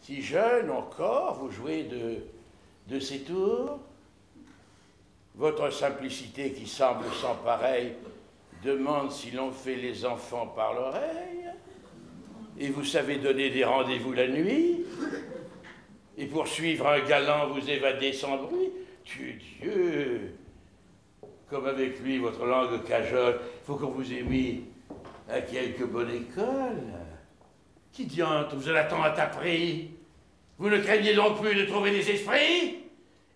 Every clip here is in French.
Si jeune encore, vous jouez de ces tours. Votre simplicité qui semble sans pareil demande si l'on fait les enfants par l'oreille. Et vous savez donner des rendez-vous la nuit. Et pour suivre un galant, vous évadez sans bruit. Dieu, comme avec lui, votre langue cajole, faut qu'on vous ait mis à quelque bonne école. Qui diante vous en attend à ta pris? Vous ne craignez donc plus de trouver des esprits?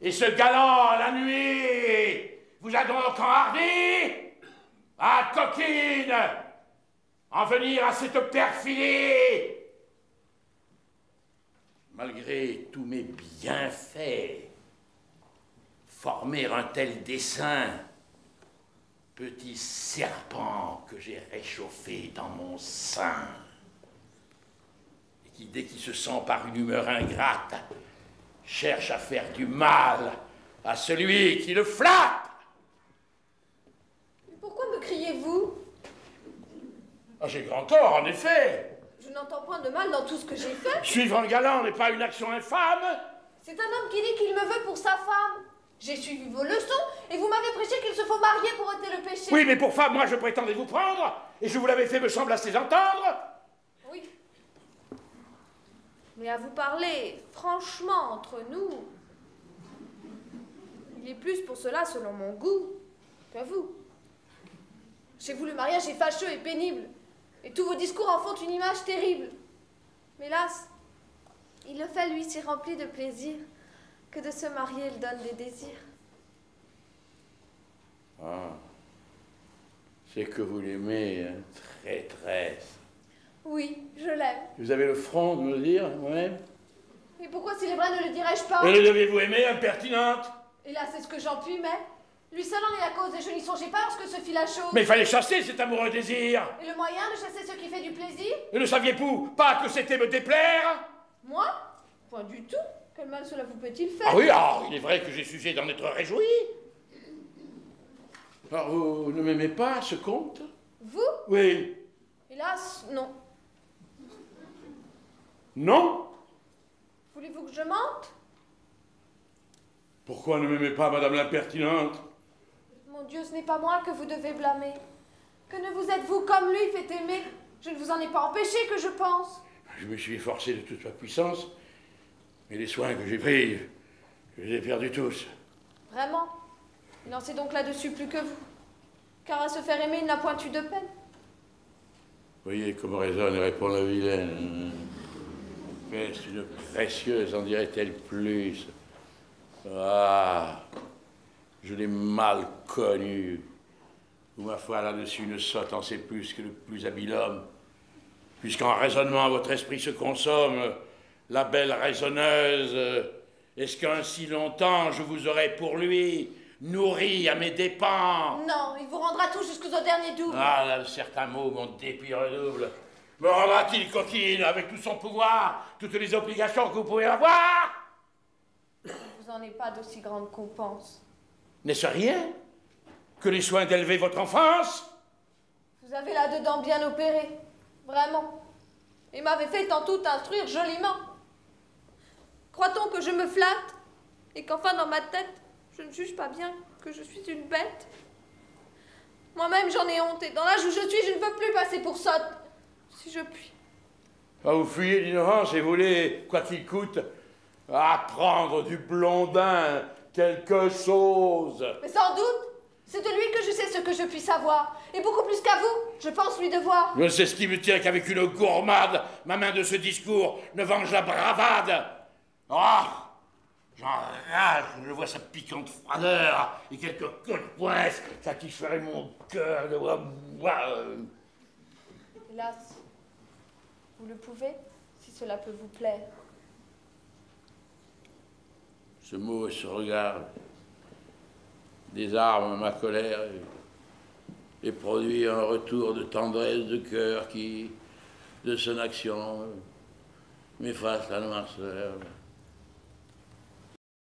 Et ce galant, la nuit, vous a donc enhardi? Ah, coquine, en venir à cette perfidie? Malgré tous mes bienfaits, former un tel dessein, petit serpent que j'ai réchauffé dans mon sein, et qui, dès qu'il se sent par une humeur ingrate, cherche à faire du mal à celui qui le flatte. Mais pourquoi me criez-vous? Ah, j'ai grand tort, en effet. Je n'entends point de mal dans tout ce que j'ai fait. Suivre un galant n'est pas une action infâme. C'est un homme qui dit qu'il me veut pour sa femme. J'ai suivi vos leçons et vous m'avez prêché qu'il se faut marier pour ôter le péché. Oui, mais pour femme, moi, je prétendais vous prendre, et je vous l'avais fait, me semble, assez entendre. Oui. Mais à vous parler franchement entre nous, il est plus pour cela, selon mon goût, qu'à vous. Chez vous, le mariage est fâcheux et pénible, et tous vos discours en font une image terrible. Mais hélas, il le fait, lui, si rempli de plaisir, que de se marier, il donne des désirs. Ah, c'est que vous l'aimez, hein, traîtresse. Oui, je l'aime. Vous avez le front de me le dire, moi-même? Et pourquoi, s'il est vrai, ne le dirais-je pas? Et le deviez-vous aimer, impertinente? Et là, c'est ce que j'en puis, mais lui seul en est la cause, et je n'y songeais pas lorsque se fit la chose. Mais il fallait chasser cet amoureux désir. Et le moyen de chasser ce qui fait du plaisir? Et ne saviez-vous pas que c'était me déplaire? Moi? Point du tout. Quel mal cela vous peut-il faire? Ah oui, il est vrai que j'ai sujet d'en être réjoui. Alors, vous ne m'aimez pas, ce comte? Vous? Oui. Hélas, non. Non? Voulez-vous que je mente? Pourquoi ne m'aimez pas, madame l'impertinente? Mon Dieu, ce n'est pas moi que vous devez blâmer. Que ne vous êtes-vous comme lui fait aimer? Je ne vous en ai pas empêché, que je pense. Je me suis efforcé de toute ma puissance, mais les soins que j'ai pris, je les ai perdus tous. Vraiment? Il en sait donc là-dessus plus que vous. Car à se faire aimer, il n'a point eu de peine. Voyez comment raisonne et répond la vilaine. Qu'est-ce une précieuse, en dirait-elle plus? Ah, je l'ai mal connue. Ou ma foi, là-dessus, une sotte en sait plus que le plus habile homme. Puisqu'en raisonnement, votre esprit se consomme, la belle raisonneuse, est-ce qu'un si longtemps je vous aurai pour lui nourri à mes dépens? Non, il vous rendra tout jusqu'au dernier double. Ah, là, certains mots, mon dépit redouble. Me rendra-t-il, coquine, avec tout son pouvoir, toutes les obligations que vous pouvez avoir? Je ne vous en ai pas d'aussi grande compense. N'est-ce rien que les soins d'élever votre enfance? Vous avez là-dedans bien opéré, vraiment, et m'avez fait en tout instruire joliment. Croit-on que je me flatte, et qu'enfin dans ma tête, je ne juge pas bien que je suis une bête? Moi-même j'en ai honte, et dans l'âge où je suis, je ne veux plus passer pour sotte, si je puis. Ah, vous fuyez l'ignorance et voulez, quoi qu'il coûte, apprendre du blondin quelque chose. Mais sans doute, c'est de lui que je sais ce que je puis savoir, et beaucoup plus qu'à vous, je pense lui devoir. Je ne sais ce qui me tient qu'avec une gourmade, ma main de ce discours ne venge la bravade. Ah, j'en rage, je vois sa piquante froideur, et quelques coups de poing satisferaient mon cœur de voir. Hélas, vous le pouvez, si cela peut vous plaire. Ce mot et ce regard désarment ma colère et produit un retour de tendresse de cœur qui, de son action, m'efface la noirceur.